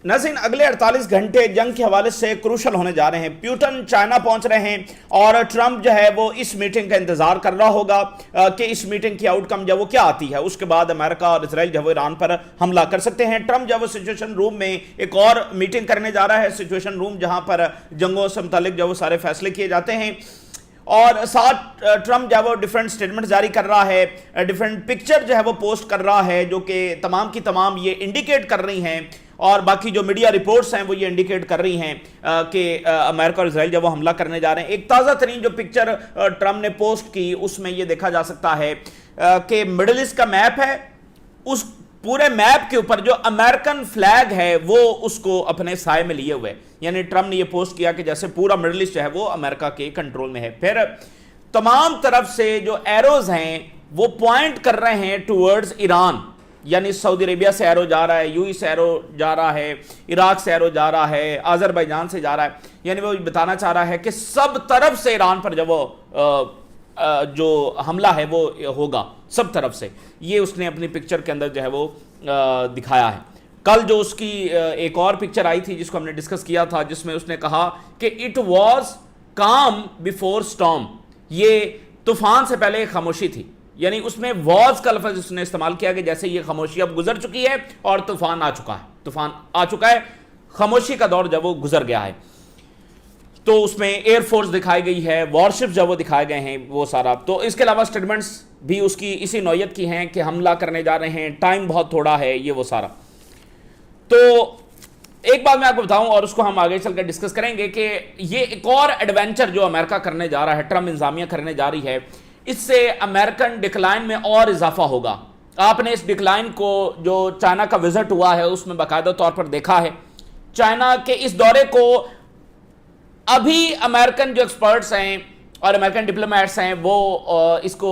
नाज़रीन, अगले 48 घंटे जंग के हवाले से क्रूशल होने जा रहे हैं। प्यूटन चाइना पहुंच रहे हैं और ट्रंप जो है वो इस मीटिंग का इंतजार कर रहा होगा कि इस मीटिंग की आउटकम जो वो क्या आती है। उसके बाद अमेरिका और इजराइल जो वो ईरान पर हमला कर सकते हैं। ट्रंप जो वो सिचुएशन रूम में एक और मीटिंग करने जा रहा है, सिचुएशन रूम जहां पर जंगों से मुतालिक जो वो सारे फैसले किए जाते हैं। और साथ ट्रंप जो है वो डिफरेंट स्टेटमेंट जारी कर रहा है, डिफरेंट पिक्चर जो है वो पोस्ट कर रहा है, जो कि तमाम की तमाम ये इंडिकेट कर रही हैं और बाकी जो मीडिया रिपोर्ट्स हैं वो ये इंडिकेट कर रही हैं कि अमेरिका और इजराइल जब वो हमला करने जा रहे हैं। एक ताज़ा तरीन जो पिक्चर ट्रंप ने पोस्ट की उसमें ये देखा जा सकता है कि मिडिल ईस्ट का मैप है, उस पूरे मैप के ऊपर जो अमेरिकन फ्लैग है वो उसको अपने साए में लिए हुए, यानी ट्रंप ने ये पोस्ट किया कि जैसे पूरा मिडिल ईस्ट जो है वो अमेरिका के कंट्रोल में है। फिर तमाम तरफ से जो एरोज हैं वो पॉइंट कर रहे हैं टूवर्ड्स ईरान, यानी सऊदी अरेबिया से एरो जा रहा है, यूएई से एरो जा रहा है, इराक से एरो जा रहा है, अजरबैजान से जा रहा है। यानी वो बताना चाह रहा है कि सब तरफ से ईरान पर जब वो जो हमला है वो होगा, सब तरफ से। ये उसने अपनी पिक्चर के अंदर जो है वो दिखाया है। कल जो उसकी एक और पिक्चर आई थी जिसको हमने डिस्कस किया था, जिसमें उसने कहा कि इट वॉज काम बिफोर स्टॉर्म, ये तूफान से पहले खामोशी थी। यानी उसमें वॉज का लफ्ज उसने इस्तेमाल किया कि जैसे ये खामोशी अब गुजर चुकी है और तूफान आ चुका है, तूफान आ चुका है, खामोशी का दौर जब वो गुजर गया है। तो उसमें एयरफोर्स दिखाई गई है, वॉरशिप जब वो दिखाए गए हैं वो सारा। तो इसके अलावा स्टेटमेंट्स भी उसकी इसी नौयत की हैं कि हमला करने जा रहे हैं, टाइम बहुत थोड़ा है, ये वो सारा। तो एक बात मैं आपको बताऊं और उसको हम आगे चलकर डिस्कस करेंगे कि ये एक और एडवेंचर जो अमेरिका करने जा रहा है, ट्रंप इंतजामिया करने जा रही है, इससे अमेरिकन डिक्लाइन में और इजाफा होगा। आपने इस डिक्लाइन को जो चाइना का विजिट हुआ है उसमें बाकायदा तौर पर देखा है। चाइना के इस दौरे को अभी अमेरिकन जो एक्सपर्ट्स हैं और अमेरिकन डिप्लोमेट्स हैं वो इसको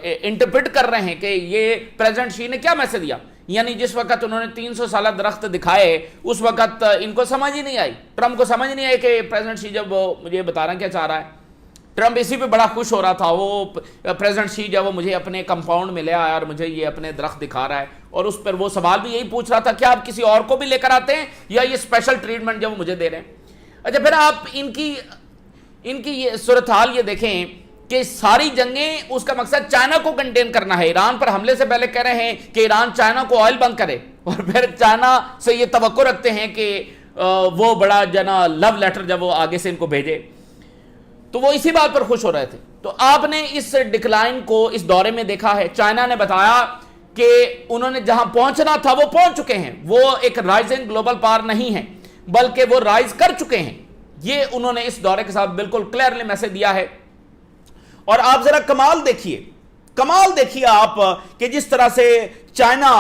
इंटरप्रेट कर रहे हैं कि ये प्रेसिडेंट शी ने क्या मैसेज दिया। यानी जिस वक्त उन्होंने 300 साल दरख्त दिखाए उस वक्त इनको समझ ही नहीं आई, ट्रंप को समझ नहीं आई कि प्रेसिडेंट शी जब मुझे बता रहा क्या चाह रहा है। ट्रंप इसी पे बड़ा खुश हो रहा था, वो प्रेसिडेंट शी जब वो मुझे अपने कंपाउंड में ले आया और मुझे ये अपने दरख्त दिखा रहा है, और उस पर वो सवाल भी यही पूछ रहा था क्या आप किसी और को भी लेकर आते हैं या ये स्पेशल ट्रीटमेंट जब वो मुझे दे रहे हैं। अच्छा, फिर आप इनकी ये सूरत हाल ये देखें कि सारी जंगें उसका मकसद चाइना को कंटेन करना है। ईरान पर हमले से पहले कह रहे हैं कि ईरान चाइना को ऑयल बंद करे, और फिर चाइना से ये तवक्को रखते हैं कि वो बड़ा जना लव लेटर जब वो आगे से इनको भेजे। तो वो इसी बात पर खुश हो रहे थे। तो आपने इस डिक्लाइन को इस दौरे में देखा है। चाइना ने बताया कि उन्होंने जहां पहुंचना था वो पहुंच चुके हैं, वो एक राइजिंग ग्लोबल पावर नहीं है बल्कि वो राइज कर चुके हैं। ये उन्होंने इस दौरे के साथ बिल्कुल क्लियरली मैसेज दिया है। और आप जरा कमाल देखिए आप कि जिस तरह से चाइना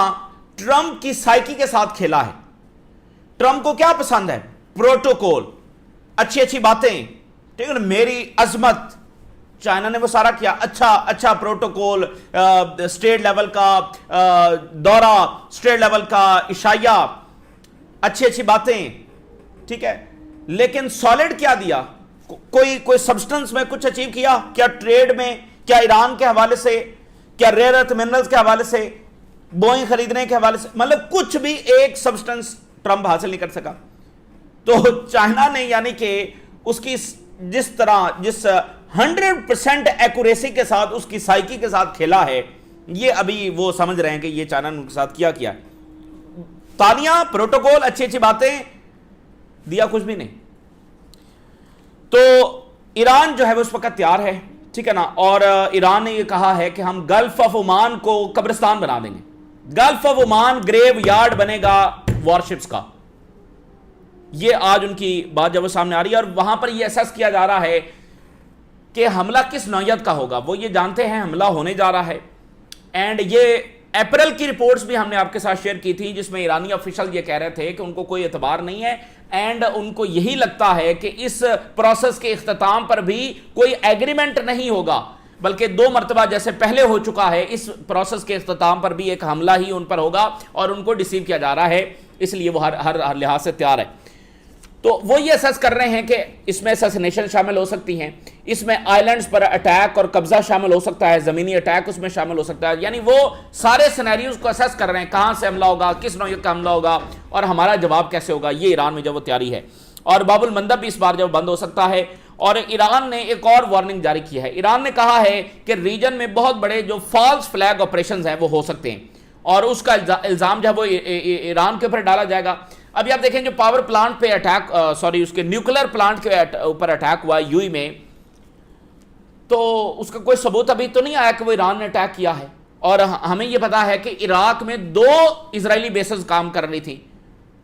ट्रंप की साइकी के साथ खेला है। ट्रंप को क्या पसंद है? प्रोटोकॉल, अच्छी अच्छी बातें, ठीक है ना, मेरी अजमत। चाइना ने वो सारा किया, अच्छा प्रोटोकॉल, स्टेट लेवल का दौरा, स्टेट लेवल का इशाया, अच्छी बातें, ठीक है। लेकिन सॉलिड क्या दिया? कोई सब्सटेंस में कुछ अचीव किया क्या? ट्रेड में क्या? ईरान के हवाले से क्या? रेयर अर्थ मिनरल्स के हवाले से, बोइंग खरीदने के हवाले से, मतलब कुछ भी एक सब्सटेंस ट्रंप हासिल नहीं कर सका। तो चाइना ने यानी कि उसकी जिस 100% एक्यूरेसी के साथ उसकी साइकी के साथ खेला है, ये अभी वो समझ रहे हैं कि ये चाइना ने उनके साथ क्या तालियां, प्रोटोकॉल, अच्छी बातें, दिया कुछ भी नहीं। तो ईरान जो है वो उस वक्त तैयार है, ठीक है ना। और ईरान ने ये कहा है कि हम गल्फ ऑफ ओमान को कब्रिस्तान बना देंगे। Gulf of Oman graveyard बनेगा वॉरशिप्स का। ये आज उनकी बात जब वो सामने आ रही है, और वहां पर ये असेस किया जा रहा है कि हमला किस नौयत का होगा। वो ये जानते हैं हमला होने जा रहा है। एंड ये अप्रैल की रिपोर्ट्स भी हमने आपके साथ शेयर की थी जिसमें ईरानी ऑफिशियल ये कह रहे थे कि उनको कोई एतबार नहीं है, एंड उनको यही लगता है कि इस प्रोसेस के इख्तिताम पर भी कोई एग्रीमेंट नहीं होगा, बल्कि 2 मरतबा जैसे पहले हो चुका है, इस प्रोसेस के इख्तिताम पर भी एक हमला ही उन पर होगा और उनको डिसीव किया जा रहा है, इसलिए वो हर लिहाज से तैयार है। तो वो ये असेस कर रहे हैं कि इसमें असैसिनेशन शामिल हो सकती हैं, इसमें आइलैंड्स पर अटैक और कब्जा शामिल हो सकता है, जमीनी अटैक उसमें शामिल हो सकता है। यानी वो सारे सिनेरियोज को असेस कर रहे हैं, कहां से हमला होगा, किस नौयत का हमला होगा और हमारा जवाब कैसे होगा। ये ईरान में जब वो तैयारी है। और बाबुल मंदब भी इस बार जब बंद हो सकता है। और ईरान ने एक और वार्निंग जारी की है। ईरान ने कहा है कि रीजन में बहुत बड़े जो फॉल्स फ्लैग ऑपरेशंस हैं वो हो सकते हैं और उसका इल्जाम जो है वो ईरान के ऊपर डाला जाएगा। अभी आप देखें जो पावर प्लांट पे अटैक, सॉरी उसके न्यूक्लियर प्लांट के ऊपर अटैक हुआ यूएई में, तो उसका कोई सबूत अभी तो नहीं आया कि वो ईरान ने अटैक किया है। और हमें यह पता है कि इराक में 2 इजरायली बेसेस काम कर रही थी,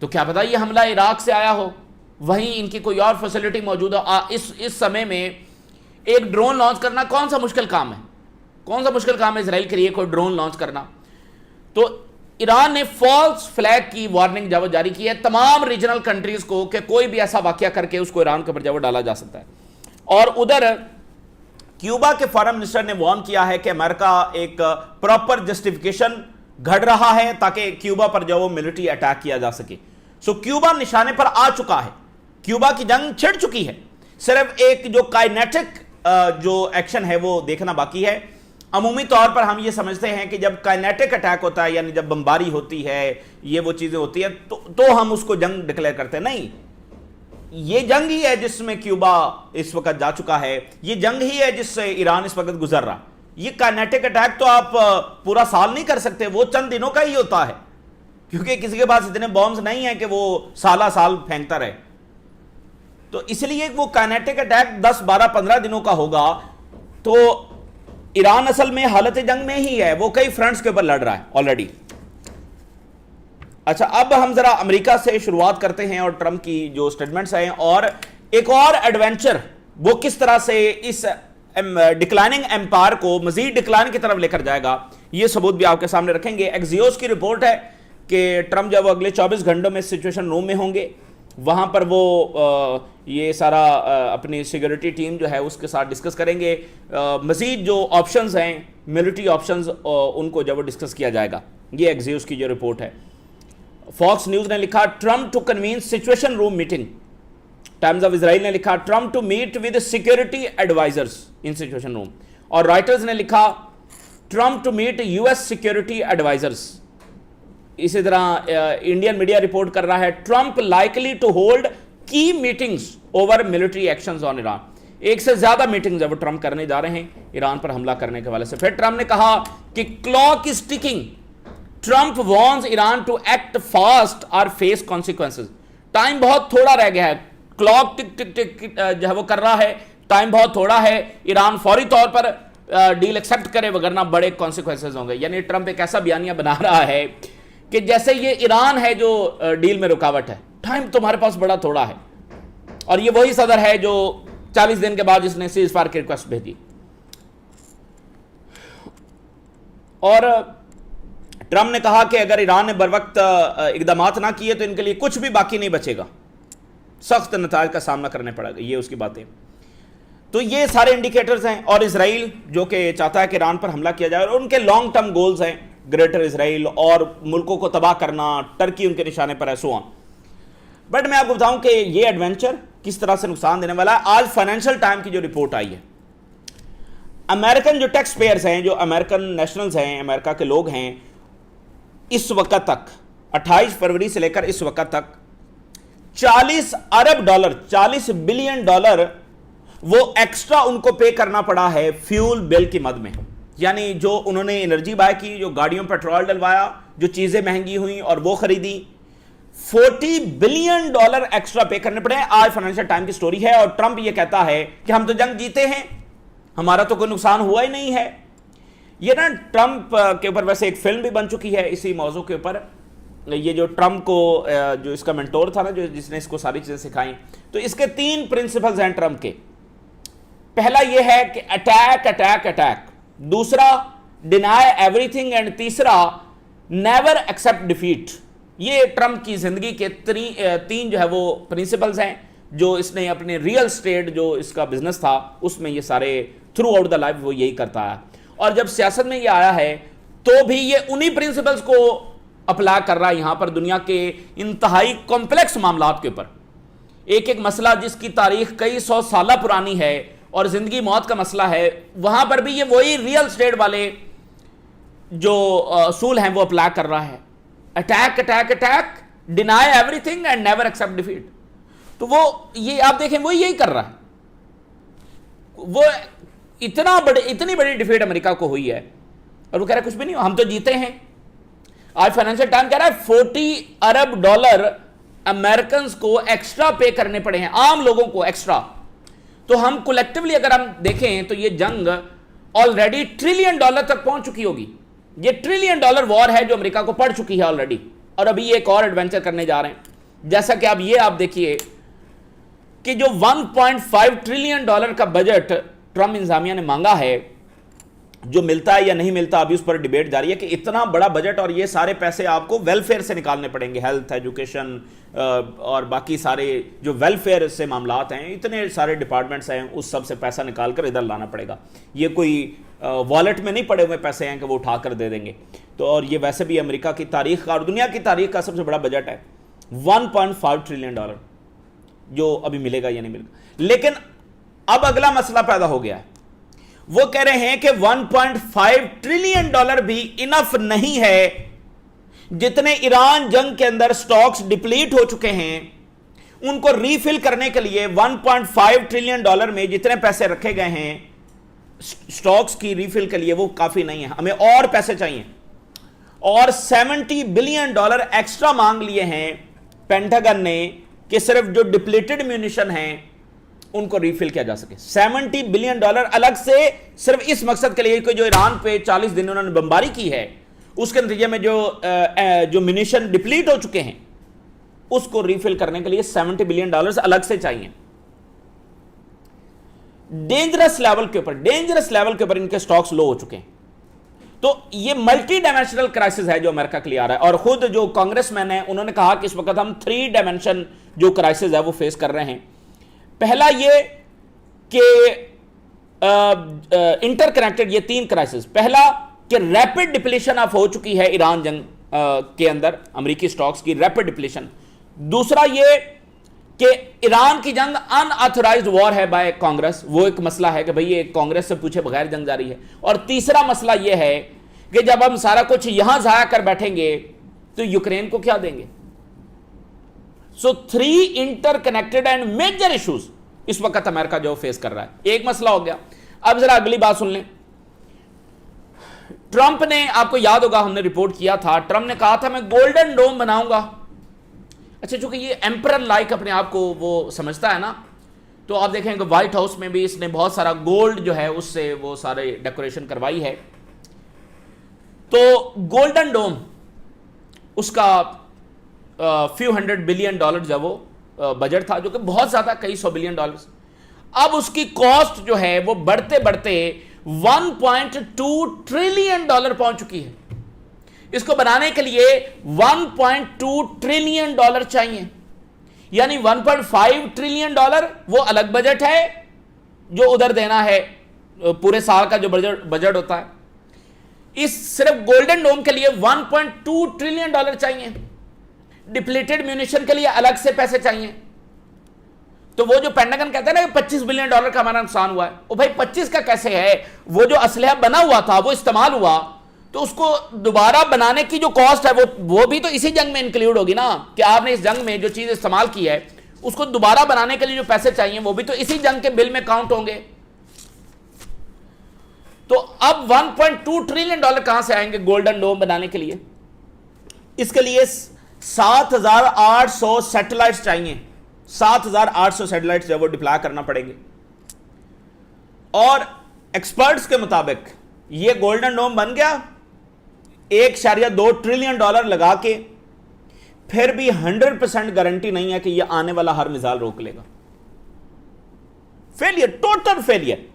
तो क्या पता ये हमला इराक से आया हो, वहीं इनकी कोई और फैसिलिटी मौजूद हो। इस समय में एक ड्रोन लॉन्च करना कौन सा मुश्किल काम है, कौन सा मुश्किल काम है इसराइल के लिए कोई ड्रोन लॉन्च करना। तो ईरान ने फॉल्स फ्लैग की वार्निंग जब जारी की है तमाम रीजनल कंट्रीज को कि कोई भी ऐसा वाकया करके उसको ईरान के ऊपर जब डाला जा सकता है। और उधर क्यूबा के फॉरेन मिनिस्टर ने वार्न किया है कि अमेरिका एक प्रॉपर जस्टिफिकेशन घड़ रहा है ताकि क्यूबा पर जो वो मिलिट्री अटैक किया जा सके। सो क्यूबा निशाने पर आ चुका है, क्यूबा की जंग छिड़ चुकी है, सिर्फ एक जो काइनेटिक जो एक्शन है वो देखना बाकी है। अमूमी तौर पर हम ये समझते हैं कि जब काइनेटिक अटैक होता है, यानी जब बमबारी होती है, ये वो चीजें होती है, तो हम उसको जंग डिक्लेयर करते हैं। नहीं, ये जंग ही है जिसमें क्यूबा इस वक्त जा चुका है, ये जंग ही है जिससे ईरान इस वक्त गुजर रहा। ये काइनेटिक अटैक तो आप पूरा साल नहीं कर सकते, वो चंद दिनों का ही होता है, क्योंकि किसी के पास इतने बॉम्ब्स नहीं है कि वो साला साल फेंकता रहे। तो इसलिए वो काइनेटिक अटैक 10, 12, 15 दिनों का होगा। तो ईरान असल में हालत जंग में ही है, वो कई फ्रंट्स के ऊपर लड़ रहा है ऑलरेडी। अच्छा, अब हम जरा अमेरिका से शुरुआत करते हैं और ट्रंप की जो स्टेटमेंट्स हैं और एक और एडवेंचर वो किस तरह से इस डिक्लाइनिंग एम्पायर को मजीद डिक्लाइन की तरफ लेकर जाएगा, ये सबूत भी आपके सामने रखेंगे। एक्सियोस की रिपोर्ट है कि ट्रंप जब अगले 24 घंटों में सिचुएशन रूम में होंगे, वहाँ पर वो ये सारा अपनी सिक्योरिटी टीम जो है उसके साथ डिस्कस करेंगे। मज़ीद जो ऑप्शंस हैं, मिलिट्री ऑप्शंस, उनको जब डिस्कस किया जाएगा। ये एक्सियोस की जो रिपोर्ट है। फॉक्स न्यूज़ ने लिखा Trump to convene situation room meeting. Times of Israel ने लिखा Trump to meet with security advisers in situation room. और रॉयटर्स ने लिखा Trump to meet US security advisers. इसी तरह इंडियन मीडिया रिपोर्ट कर रहा है Trump likely to hold key meetings over military actions on Iran. एक से ज्यादा मीटिंग्स जब ट्रंप करने जा रहे हैं ईरान पर हमला करने के हवाले से। फिर ट्रंप ने कहा कि clock is ticking, Trump warns Iran to act fast और फेस कॉन्सिक्वेंसेस। टाइम बहुत थोड़ा रह गया है, क्लॉक टिक टिक टिक जो है वो कर रहा है, टाइम बहुत थोड़ा है, ईरान फौरी तौर पर डील एक्सेप्ट करे वगरना बड़े कॉन्सिक्वेंसेस होंगे। यानी ट्रंप एक ऐसा बयानिया बना रहा है कि जैसे ये ईरान है जो डील में रुकावट है, टाइम तुम्हारे पास बड़ा थोड़ा है। और ये वही सदर है जो 40 दिन के बाद जिसने सीज फायर की रिक्वेस्ट भेजी। और ट्रंप ने कहा कि अगर ईरान ने बरवक्त इकदाम ना किए तो इनके लिए कुछ भी बाकी नहीं बचेगा, सख्त नताज का सामना करने पड़ेगा। ये उसकी बातें। तो ये सारे इंडिकेटर्स हैं। और इसराइल जो कि चाहता है कि ईरान पर हमला किया जाए, और उनके लॉन्ग टर्म गोल्स हैं, ग्रेटर इसराइल और मुल्कों को तबाह करना, टर्की उनके निशाने पर है, सो ऑन। बट मैं आपको बताऊं कि ये एडवेंचर किस तरह से नुकसान देने वाला है। आज फाइनेंशियल टाइम की जो रिपोर्ट आई है, अमेरिकन जो टैक्स पेयर्स हैं, जो अमेरिकन नेशनल्स हैं, अमेरिका के लोग हैं, इस वक्त तक 28 फरवरी से लेकर इस वक्त तक 40 अरब डॉलर, 40 बिलियन डॉलर वो एक्स्ट्रा उनको पे करना पड़ा है फ्यूल बिल की मद में। यानी जो उन्होंने एनर्जी बाय की, जो गाड़ियों पर पेट्रोल डलवाया, जो चीजें महंगी हुई और वो खरीदी, 40 बिलियन डॉलर एक्स्ट्रा पे करने पड़े। आज फाइनेंशियल टाइम की स्टोरी है। और ट्रंप ये कहता है कि हम तो जंग जीते हैं, हमारा तो कोई नुकसान हुआ ही नहीं है। ये ना ट्रंप के ऊपर वैसे एक फिल्म भी बन चुकी है इसी मौजू के ऊपर। ये जो ट्रंप को जो इसका मेंटोर था ना, जो जिसने इसको सारी चीजें सिखाई, तो इसके 3 प्रिंसिपल्स हैं ट्रंप के। पहला ये है कि अटैक अटैक अटैक, दूसरा डिनाई एवरीथिंग, एंड तीसरा नेवर एक्सेप्ट डिफीट। ये ट्रंप की जिंदगी के 3 जो है वो प्रिंसिपल्स हैं, जो इसने अपने रियल स्टेट जो इसका बिजनेस था उसमें ये सारे थ्रू आउट द लाइफ वो यही करता है। और जब सियासत में ये आया है तो भी ये उन्हीं प्रिंसिपल्स को अप्लाई कर रहा है यहां पर दुनिया के इंतहाई कॉम्प्लेक्स मामलात के ऊपर। एक एक मसला जिसकी तारीख कई सौ साल पुरानी है और जिंदगी मौत का मसला है, वहां पर भी ये वही रियल स्टेट वाले जो असूल हैं वो अप्लाई कर रहा है। Attack attack attack, deny everything and never accept defeat. तो वो ये आप देखें वो यही कर रहा है। वो इतनी बड़ी डिफीट अमेरिका को हुई है और वो कह रहा है कुछ भी नहीं, हम तो जीते हैं। आज फाइनेंशियल टाइम कह रहा है 40 अरब डॉलर अमेरिकन को एक्स्ट्रा पे करने पड़े हैं, आम लोगों को एक्स्ट्रा। तो हम कलेक्टिवली अगर हम देखें तो ये जंग ऑलरेडी $1 ट्रिलियन तक पहुंच चुकी होगी। ये $1 ट्रिलियन वॉर है जो अमेरिका को पड़ चुकी है ऑलरेडी, और अभी एक और एडवेंचर करने जा रहे हैं। जैसा कि आप देखिए कि जो $1.5 ट्रिलियन का बजट ट्रंप इंतजामिया ने मांगा है, जो मिलता है या नहीं मिलता अभी उस पर डिबेट जारी है कि इतना बड़ा बजट और ये सारे पैसे आपको वेलफेयर से निकालने पड़ेंगे, हेल्थ, एजुकेशन और बाकी सारे जो वेलफेयर से मामलात हैं, इतने सारे डिपार्टमेंट्स हैं, उस सब से पैसा निकाल कर इधर लाना पड़ेगा। ये कोई वॉलेट में नहीं पड़े हुए पैसे हैं कि वो उठा कर दे देंगे। तो और ये वैसे भी अमेरिका की तारीख का और दुनिया की तारीख का सबसे बड़ा बजट है, $1.5 ट्रिलियन जो अभी मिलेगा या नहीं मिलेगा। लेकिन अब अगला मसला पैदा हो गया है, वो कह रहे हैं कि $1.5 ट्रिलियन भी इनफ नहीं है। जितने ईरान जंग के अंदर स्टॉक्स डिप्लीट हो चुके हैं उनको रीफिल करने के लिए $1.5 ट्रिलियन में जितने पैसे रखे गए हैं स्टॉक्स की रीफिल के लिए वो काफी नहीं है, हमें और पैसे चाहिए। और $70 बिलियन एक्स्ट्रा मांग लिए हैं पेंटागन ने कि सिर्फ जो डिप्लीटेड म्यूनिशन हैं उनको रीफिल किया जा सके। $70 बिलियन अलग से सिर्फ इस मकसद के लिए कि जो ईरान पे 40 दिन उन्होंने बमबारी की है उसके नतीजे में जो म्यूनिशन डिप्लीट हो चुके हैं उसको रीफिल करने के लिए $70 बिलियन अलग से चाहिए। डेंजरस लेवल के ऊपर इनके स्टॉक्स लो हो चुके हैं। तो ये मल्टी डायमेंशनल क्राइसिस है जो अमेरिका के लिए आ रहा है। और खुद जो कांग्रेसमैन है उन्होंने कहा कि इस वक्त हम 3 डायमेंशन जो क्राइसिस है वो फेस कर रहे हैं। पहला ये कि इंटरकनेक्टेड ये 3 क्राइसिस। पहला कि रैपिड डिप्लीशन ऑफ हो चुकी है ईरान जंग के अंदर अमेरिकी स्टॉक्स की रैपिड डिप्लीशन। दूसरा ये कि ईरान की जंग अनऑथराइज्ड वॉर है बाय कांग्रेस, वो एक मसला है कि भाई ये कांग्रेस से पूछे बगैर जंग जारी है। और तीसरा मसला ये है कि जब हम सारा कुछ यहां जाया कर बैठेंगे तो यूक्रेन को क्या देंगे। सो 3 इंटरकनेक्टेड एंड मेजर इश्यूज इस वक्त अमेरिका जो फेस कर रहा है। एक मसला हो गया। अब जरा अगली बात सुन लें। ट्रंप ने, आपको याद होगा हमने रिपोर्ट किया था, ट्रंप ने कहा था मैं गोल्डन डोम बनाऊंगा। अच्छा, चूंकि ये एम्परर लाइक अपने आप को वो समझता है ना, तो आप देखेंगे व्हाइट हाउस में भी इसने बहुत सारा गोल्ड जो है उससे वो सारे डेकोरेशन करवाई है। तो गोल्डन डोम उसका फ्यू $100 बिलियन जो वो बजट था, जो कि बहुत ज्यादा, कई $100 बिलियन। अब उसकी कॉस्ट जो है वो बढ़ते बढ़ते $1.2 ट्रिलियन पहुंच चुकी है। इसको बनाने के लिए $1.2 ट्रिलियन चाहिए, यानी $1.5 ट्रिलियन वो अलग बजट है जो उधर देना है, पूरे साल का जो बजट होता है। इस सिर्फ गोल्डन डोम के लिए $1.2 ट्रिलियन चाहिए। डिप्लीटेड म्यूनिशन के लिए अलग से पैसे चाहिए। तो वो जो पेंटागन कहता है ना कि $25 बिलियन का हमारा नुकसान हुआ है, वो भाई 25 का कैसे है? वो जो असलहा बना हुआ था वो इस्तेमाल हुआ, तो उसको दोबारा बनाने की जो कॉस्ट है वो भी तो इसी जंग में इंक्लूड होगी ना, कि आपने इस जंग में जो चीज इस्तेमाल की है उसको दोबारा बनाने के लिए जो पैसे चाहिए वो भी तो इसी जंग के बिल में काउंट होंगे। तो अब $1.2 ट्रिलियन कहां से आएंगे गोल्डन डोम बनाने के लिए? इसके लिए 7,800 सैटेलाइट्स चाहिए। 7,800 सैटेलाइट्स जो वो डिप्लॉय करना पड़ेंगे। और एक्सपर्ट्स के मुताबिक ये गोल्डन डोम बन गया $1.2 ट्रिलियन लगा के, फिर भी 100% गारंटी नहीं है कि यह आने वाला हर मिसाइल रोक लेगा। Failure, total failure.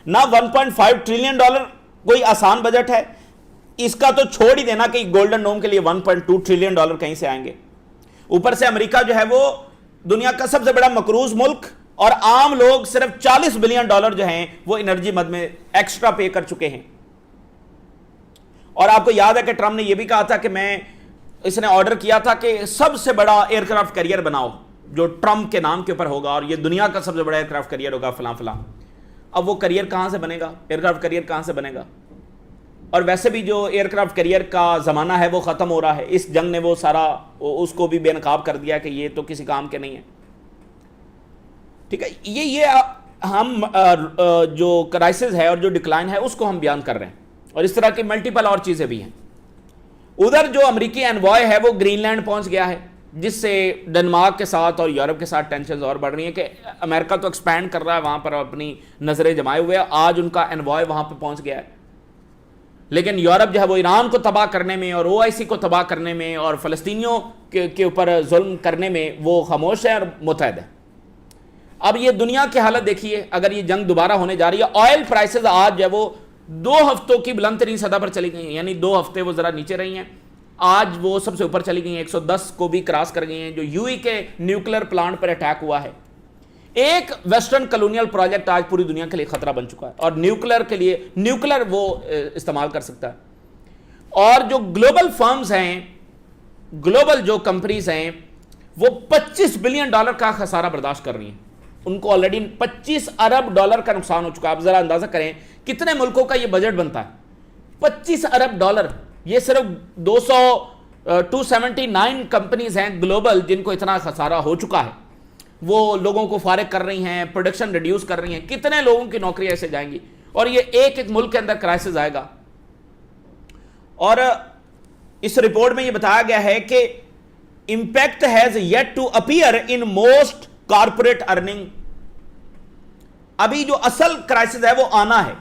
ना $1.5 ट्रिलियन कोई आसान बजट है, इसका तो छोड़ ही देना कि गोल्डन डोम के लिए $1.2 ट्रिलियन कहीं से आएंगे। ऊपर से अमेरिका जो है वो दुनिया का सबसे बड़ा मकरूज मुल्क, और आम लोग सिर्फ $40 बिलियन जो हैं वो एनर्जी मद में एक्स्ट्रा पे कर चुके हैं। और आपको याद है कि ट्रंप ने यह भी कहा था कि इसने ऑर्डर किया था कि सबसे बड़ा एयरक्राफ्ट कैरियर बनाओ, जो ट्रम्प के नाम के ऊपर होगा और ये दुनिया का सबसे बड़ा एयरक्राफ्ट करियर होगा फलां फलां। अब वो करियर कहां से बनेगा, एयरक्राफ्ट करियर कहां से बनेगा? और वैसे भी जो एयरक्राफ्ट करियर का ज़माना है वो ख़त्म हो रहा है। इस जंग ने वो सारा उसको भी बेनकाब कर दिया कि ये तो किसी काम के नहीं है। ठीक है, ये हम जो क्राइसिस है और जो डिक्लाइन है उसको हम बयान कर रहे हैं, और इस तरह की मल्टीपल और चीज़ें भी हैं। उधर जो अमेरिकी एनवॉय है वो ग्रीनलैंड पहुंच गया है, जिससे डेनमार्क के साथ और यूरोप के साथ टेंशन और बढ़ रही है कि अमेरिका तो एक्सपैंड कर रहा है वहां पर, अपनी नज़रें जमाए हुए है। आज उनका एनवॉय वहां पर पहुंच गया है, लेकिन यूरोप जो है वो ईरान को तबाह करने में और ओआईसी को तबाह करने में और फ़लस्तीनियों के ऊपर जुल्म करने में वो खामोश है और मुतहद है। अब ये दुनिया की हालत देखिए, अगर ये जंग दोबारा होने जा रही है। ऑयल प्राइसेस आज जो है वो 2 हफ्तों की बुलंद तरीन सतह पर चली गई हैं, यानी 2 हफ्ते वो ज़रा नीचे रही हैं, आज वो सबसे ऊपर चली गई हैं, 110 को भी क्रॉस कर गई हैं। जो यूएई के न्यूक्लियर प्लांट पर अटैक हुआ है, एक वेस्टर्न कॉलोनियल प्रोजेक्ट आज पूरी दुनिया के लिए खतरा बन चुका है, और न्यूक्लियर के लिए न्यूक्लियर वो इस्तेमाल कर सकता है। और जो ग्लोबल फर्म्स हैं, ग्लोबल जो कंपनीज हैं, वो $25 बिलियन का खसारा बर्दाश्त कर रही हैं। उनको ऑलरेडी $25 अरब का नुकसान हो चुका है। आप जरा अंदाजा करें कितने मुल्कों का ये बजट बनता है, $25 अरब। ये सिर्फ 279 कंपनीज हैं ग्लोबल जिनको इतना खसारा हो चुका है। वो लोगों को फारिग कर रही हैं, प्रोडक्शन रिड्यूस कर रही हैं, कितने लोगों की नौकरी ऐसे जाएंगी, और ये एक एक मुल्क के अंदर क्राइसिस आएगा। और इस रिपोर्ट में ये बताया गया है कि impact has yet to appear in most corporate earning. अभी जो असल क्राइसिस है वो आना है,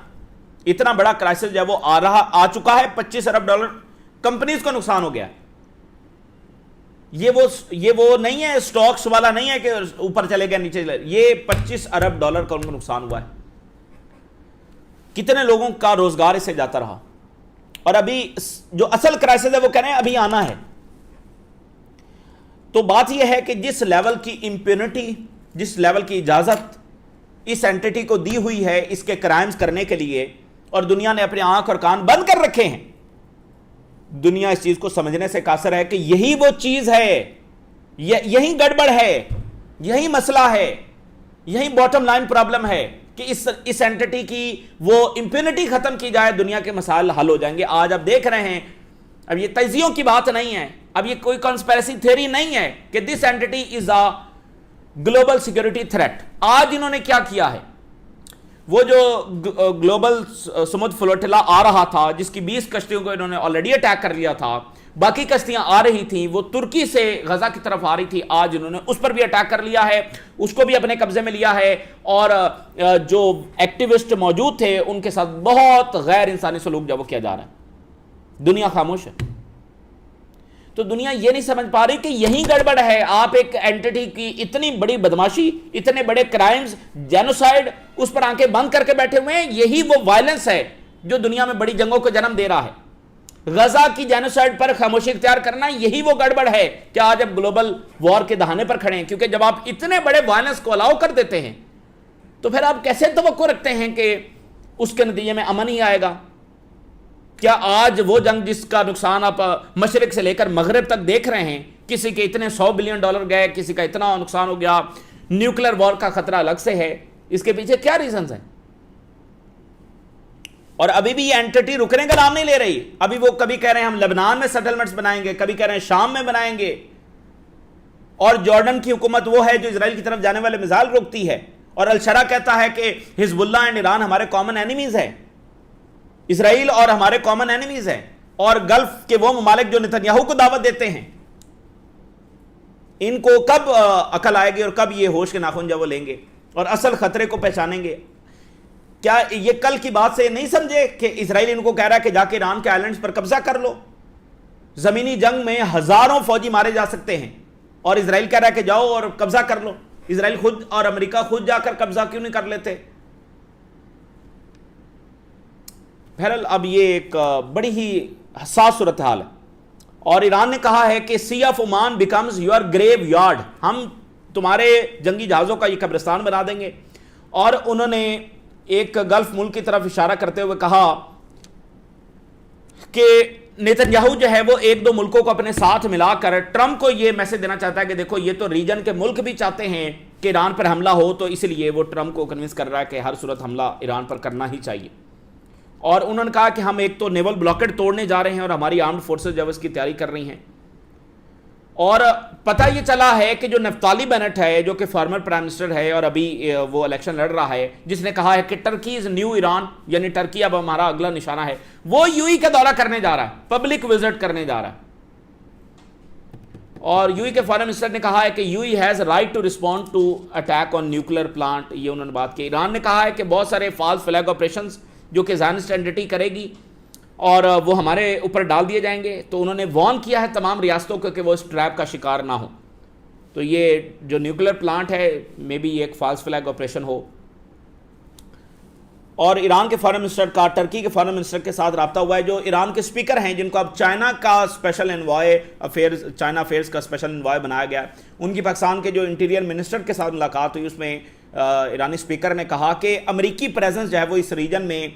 इतना बड़ा क्राइसिस है वो आ चुका है। $25 अरब कंपनीज को नुकसान हो गया। ये वो नहीं है, स्टॉक्स वाला नहीं है कि ऊपर चले गया नीचे चले, ये $25 अरब का उनको नुकसान हुआ है। कितने लोगों का रोजगार इससे जाता रहा। और अभी जो असल क्राइसिस है वो कह रहे हैं अभी आना है। तो बात यह है कि जिस लेवल की इंप्यूनिटी, जिस लेवल की इजाजत इस एंटिटी को दी हुई है इसके क्राइम्स करने के लिए, और दुनिया ने अपने आंख और कान बंद कर रखे हैं, दुनिया इस चीज को समझने से कासर है कि यही वो चीज है, यही गड़बड़ है, यही मसला है, यही बॉटम लाइन प्रॉब्लम है कि इस एंटिटी की वो इंप्यूनिटी खत्म की जाए, दुनिया के मसाइल हल हो जाएंगे। आज आप देख रहे हैं, अब ये तजियों की बात नहीं है, अब ये कोई कॉन्स्पिरेसी थ्योरी नहीं है कि this entity is a global security threat. आज इन्होंने क्या किया है, वो जो ग्लोबल समुद्र फ्लोटिला आ रहा था, जिसकी 20 कश्तियों को इन्होंने ऑलरेडी अटैक कर लिया था, बाकी कश्तियां आ रही थी, वो तुर्की से गजा की तरफ आ रही थी, आज इन्होंने उस पर भी अटैक कर लिया है, उसको भी अपने कब्जे में लिया है। और जो एक्टिविस्ट मौजूद थे उनके साथ बहुत गैर इंसानी सलूक जब वो किया जा रहा है। दुनिया खामोश है। तो दुनिया ये नहीं समझ पा रही कि यही गड़बड़ है। आप एक एंटिटी की इतनी बड़ी बदमाशी, इतने बड़े क्राइम्स, जेनोसाइड, उस पर आंखें बंद करके बैठे हुए हैं। यही वो वायलेंस है जो दुनिया में बड़ी जंगों को जन्म दे रहा है। गजा की जेनोसाइड पर खामोशी इख्तियार करना, यही वो गड़बड़ है कि आज अब ग्लोबल वॉर के दहाने पर खड़े हैं। क्योंकि जब आप इतने बड़े वायलेंस को अलाउ कर देते हैं तो फिर आप कैसे तवक्को रखते हैं कि उसके नतीजे में अमन ही आएगा। क्या आज वो जंग जिसका नुकसान आप मशरिक से लेकर मगरिब तक देख रहे हैं, किसी के इतने $100 बिलियन गए, किसी का इतना नुकसान हो गया, न्यूक्लियर वॉर का खतरा अलग से है, इसके पीछे क्या रीजंस हैं? और अभी भी ये एंटिटी रुकने का नाम नहीं ले रही। अभी वो कभी कह रहे हैं हम लेबनान में सेटलमेंट्स बनाएंगे, कभी कह रहे हैं शाम में बनाएंगे, और जॉर्डन की हुकूमत वो है जो इजराइल की तरफ जाने वाले मिसाइल रोकती है, और अल-शरा कहता है कि हिजबुल्लाह एंड ईरान हमारे कॉमन एनिमीज है, इजराइल और हमारे कॉमन एनिमीज हैं। और गल्फ के वो ममालिक जो नेतन्याहू को दावत देते हैं, इनको कब अकल आएगी और कब ये होश के नाखून जब वो लेंगे और असल खतरे को पहचानेंगे? क्या ये कल की बात से नहीं समझे कि इजराइल इनको कह रहा है कि जाके ईरान के आइलैंड्स पर कब्जा कर लो? जमीनी जंग में हजारों फौजी मारे जा सकते हैं और इजराइल कह रहा है कि जाओ और कब्जा कर लो। इजराइल खुद और अमेरिका खुद जाकर कब्जा क्यों नहीं कर लेते? बहरहाल अब ये एक बड़ी ही हसास सूरत हाल है। और ईरान ने कहा है कि sea of Oman becomes your graveyard, हम तुम्हारे जंगी जहाज़ों का ये कब्रिस्तान बना देंगे। और उन्होंने एक गल्फ मुल्क की तरफ इशारा करते हुए कहा कि नेतन्याहू जो है वो एक दो मुल्कों को अपने साथ मिलाकर ट्रंप को ये मैसेज देना चाहता है कि देखो ये तो रीजन के मुल्क भी चाहते हैं कि ईरान पर हमला हो, तो इसलिए वो ट्रंप को कन्विंस कर रहा है कि हर सूरत हमला ईरान पर करना ही चाहिए। और उन्होंने कहा कि हम एक तो नेवल ब्लॉकेड तोड़ने जा रहे हैं और हमारी आर्म्ड फोर्सेज जब इसकी तैयारी कर रही हैं। और पता ये चला है कि जो नफ्ताली बेनेट है, जो कि फॉर्मर प्राइम मिनिस्टर है और अभी वो इलेक्शन लड़ रहा है, जिसने कहा है कि टर्की इज न्यू ईरान, यानी टर्की अब हमारा अगला निशाना है, वो यूएई का दौरा करने जा रहा है, पब्लिक विजिट करने जा रहा है। और यूएई के फॉरेन मिनिस्टर ने कहा है कि UAE has right to respond to attack on nuclear plant, ये उन्होंने बात की। ईरान ने कहा है कि बहुत सारे फॉल्स फ्लैग ऑपरेशंस जो कि ज़ायनिस्ट एंटिटी करेगी और वो हमारे ऊपर डाल दिए जाएंगे, तो उन्होंने वार्न किया है तमाम रियासतों को कि वो इस ट्रैप का शिकार ना हो। तो ये जो न्यूक्लियर प्लांट है मे बी एक फॉल्स फ्लैग ऑपरेशन हो। और ईरान के फॉरेन मिनिस्टर का टर्की के फॉरेन मिनिस्टर के साथ रब्ता हुआ है, जो ईरान के स्पीकर हैं, जिनको अब चाइना का special envoy affairs, China affairs का स्पेशल एनवॉय बनाया गया। उनकी पाकिस्तान के जो इंटीरियर मिनिस्टर के साथ मुलाकात हुई, उसमें ईरानी स्पीकर ने कहा कि अमेरिकी प्रेजेंस जो है वो इस रीजन में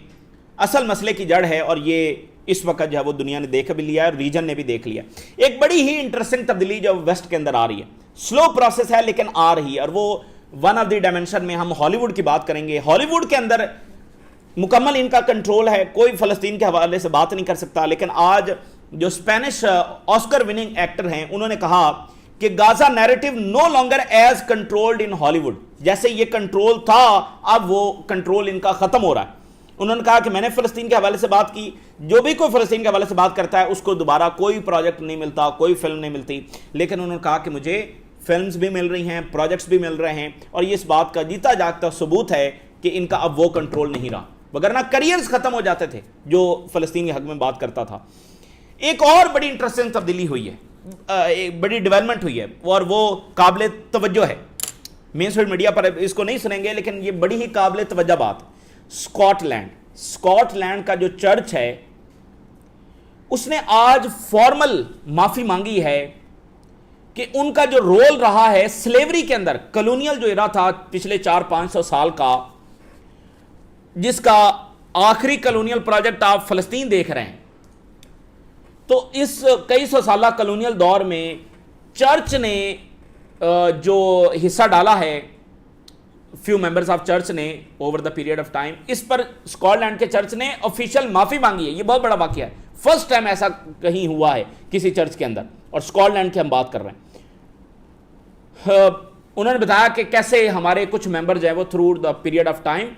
असल मसले की जड़ है, और ये इस वक्त जो है वो दुनिया ने देख भी लिया है और रीजन ने भी देख लिया। एक बड़ी ही इंटरेस्टिंग तब्दीली जो वेस्ट के अंदर आ रही है, स्लो प्रोसेस है लेकिन आ रही है, और वो वन ऑफ द डायमेंशन में हम हॉलीवुड की बात करेंगे। हॉलीवुड के अंदर मुकम्मल इनका कंट्रोल है, कोई फ़लस्तीन के हवाले से बात नहीं कर सकता। लेकिन आज जो स्पेनिश ऑस्कर विनिंग एक्टर हैं, उन्होंने कहा कि Gaza narrative no longer as controlled in Hollywood, जैसे ये कंट्रोल था अब वो कंट्रोल इनका खत्म हो रहा है। उन्होंने कहा कि मैंने फ़लस्तीन के हवाले से बात की, जो भी कोई फ़लस्तीन के हवाले से बात करता है उसको दोबारा कोई प्रोजेक्ट नहीं मिलता, कोई फिल्म नहीं मिलती। लेकिन उन्होंने कहा कि मुझे फिल्म्स भी मिल रही हैं, प्रोजेक्ट्स भी मिल रहे हैं, और ये इस बात का जीता जागता सबूत है कि इनका अब वो कंट्रोल नहीं रहा, वगरना करियर्स खत्म हो जाते थे जो फ़लस्तीन के हक में बात करता था। एक और बड़ी इंटरेस्टिंग तब्दीली हुई है, एक बड़ी डेवलपमेंट हुई है, और वो काबिल तवज्जो है। मेन स्ट्रीम मीडिया पर इसको नहीं सुनेंगे, लेकिन ये बड़ी ही काबिल तवज्जो बात। स्कॉटलैंड का जो चर्च है, उसने आज फॉर्मल माफी मांगी है कि उनका जो रोल रहा है स्लेवरी के अंदर, कॉलोनियल जो इरा था पिछले 400-500 साल का, जिसका आखिरी कॉलोनियल प्रोजेक्ट आप फलस्तीन देख रहे हैं, तो इस कई सौ साल कॉलोनियल दौर में चर्च ने जो हिस्सा डाला है, फ्यू मेंबर्स ऑफ चर्च ने over the period of time, इस पर स्कॉटलैंड के चर्च ने ऑफिशियल माफी मांगी है। ये बहुत बड़ा वाकया है, फर्स्ट टाइम ऐसा कहीं हुआ है किसी चर्च के अंदर, और स्कॉटलैंड की हम बात कर रहे हैं। उन्होंने बताया कि कैसे हमारे कुछ मेंबर जो है वो through the period of time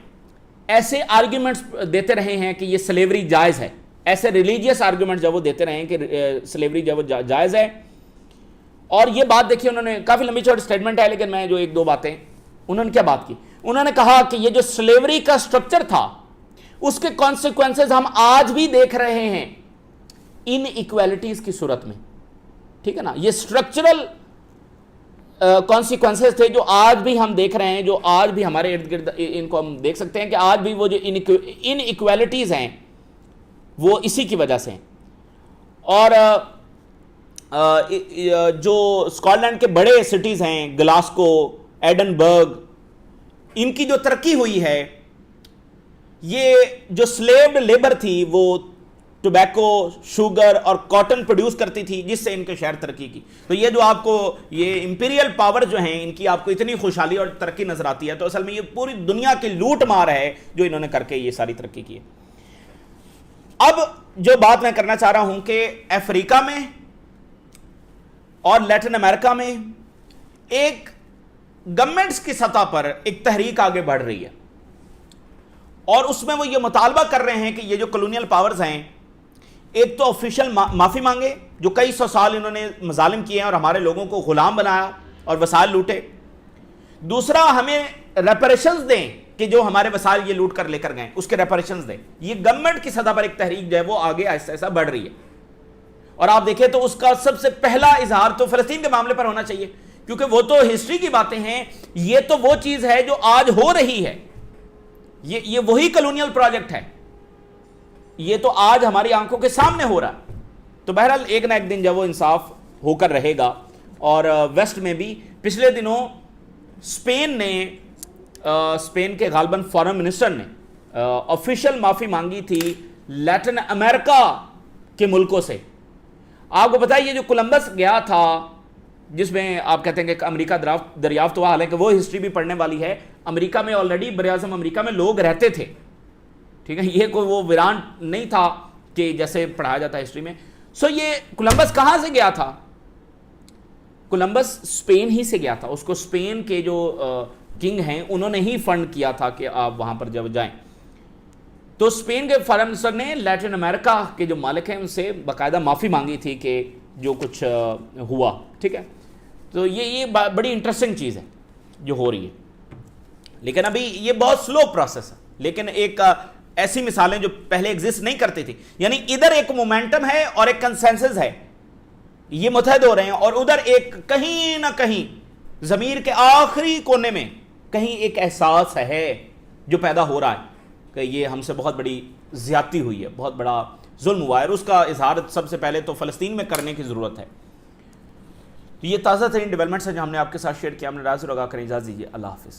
ऐसे आर्ग्यूमेंट्स देते रहे हैं कि ये स्लेवरी जायज़ है, ऐसे रिलीजियस आर्ग्यूमेंट्स जो वो देते रहे हैं कि स्लेवरी जो वो जायज़ है। और ये बात देखिए, उन्होंने काफ़ी लंबी चौड़ी स्टेटमेंट है, लेकिन मैं जो एक दो बातें, उन्होंने क्या बात की, उन्होंने कहा कि ये जो स्लेवरी का स्ट्रक्चर था उसके कॉन्सिक्वेंसेस हम आज भी देख रहे हैं इन इक्वालिटीज की सूरत में, ठीक है ना। ये स्ट्रक्चरल कॉन्सिक्वेंसेस थे जो आज भी हम देख रहे हैं, जो आज भी हमारे इर्द गिर्द इनको हम देख सकते हैं कि आज भी वो जो इन इक्वालिटीज हैं वो इसी की वजह से हैं। और जो स्कॉटलैंड के बड़े सिटीज़ हैं, ग्लासगो, एडनबर्ग, इनकी जो तरक्की हुई है, ये जो स्लेव्ड लेबर थी वो टोबैको, शुगर और कॉटन प्रोड्यूस करती थी, जिससे इनके शहर तरक्की की। तो ये जो आपको ये इंपीरियल पावर जो है इनकी आपको इतनी खुशहाली और तरक्की नजर आती है, तो असल में ये पूरी दुनिया की लूट मार है जो इन्होंने करके ये सारी तरक्की की है। अब जो बात मैं करना चाह रहा हूं कि अफ्रीका में और लैटिन अमेरिका में एक गवर्नमेंट्स की सतह पर एक तहरीक आगे बढ़ रही है, और उसमें वो ये मुतालबा कर रहे हैं कि ये जो कॉलोनियल पावर्स हैं, एक तो ऑफिशियल माफी मांगे, जो कई सौ साल इन्होंने मजालिम किए हैं और हमारे लोगों को गुलाम बनाया और वसाइल लूटे। दूसरा, हमें रेपरेशंस दें कि जो हमारे वसाइल ये लूट कर लेकर गए उसके रेपरेशंस दें। ये गवर्नमेंट की सतह पर एक तहरीक जो है वो आगे ऐसा ऐसा बढ़ रही है। और आप देखें तो उसका सबसे पहला इजहार तो फलस्तीन के मामले पर होना चाहिए, क्योंकि वो तो हिस्ट्री की बातें हैं, ये तो वो चीज है जो आज हो रही है। ये वही कॉलोनियल प्रोजेक्ट है, ये तो आज हमारी आंखों के सामने हो रहा है। तो बहरहाल एक ना एक दिन जब वो इंसाफ होकर रहेगा। और वेस्ट में भी पिछले दिनों स्पेन के गालबन फॉरेन मिनिस्टर ने ऑफिशियल माफी मांगी थी लैटिन अमेरिका के मुल्कों से। आपको पता है ये जो कोलंबस गया था, जिसमें आप कहते हैं कि अमेरिका दरियाफ्त हुआ, हालांकि वो हिस्ट्री भी पढ़ने वाली है। अमेरिका में ऑलरेडी बरआज़म अमेरिका में लोग रहते थे, ठीक है, ये कोई वो वीरान नहीं था कि जैसे पढ़ाया जाता है हिस्ट्री में। सो ये कोलंबस कहां से गया था? कोलंबस स्पेन ही से गया था। उसको स्पेन के जो किंग हैं उन्होंने ही फंड किया था कि आप वहां पर जब जाएं। तो स्पेन के फॉरेन मिनिस्टर ने लैटिन अमेरिका के जो मालिक हैं उनसे बाकायदा माफ़ी मांगी थी कि जो कुछ हुआ, ठीक है। तो ये बड़ी इंटरेस्टिंग चीज़ है जो हो रही है, लेकिन अभी ये बहुत स्लो प्रोसेस है। लेकिन एक ऐसी मिसालें जो पहले एग्जिस्ट नहीं करती थी, यानी इधर एक मोमेंटम है और एक कंसेंसस है, ये मुतहद हो रहे हैं, और उधर एक कहीं ना कहीं ज़मीर के आखिरी कोने में कहीं एक एहसास है जो पैदा हो रहा है कि ये हमसे बहुत बड़ी ज़्यादती हुई है, बहुत बड़ा जुल्म हुआ है, और उसका इजहार सबसे पहले तो फ़लस्तीन में करने की ज़रूरत है। तो ये ताज़ा तरीन डेवलपमेंट्स है जो हमने आपके साथ शेयर किया। हमने राज़ लगा करें, इजाज़त दीजिए, अल्लाह हाफ़िज़।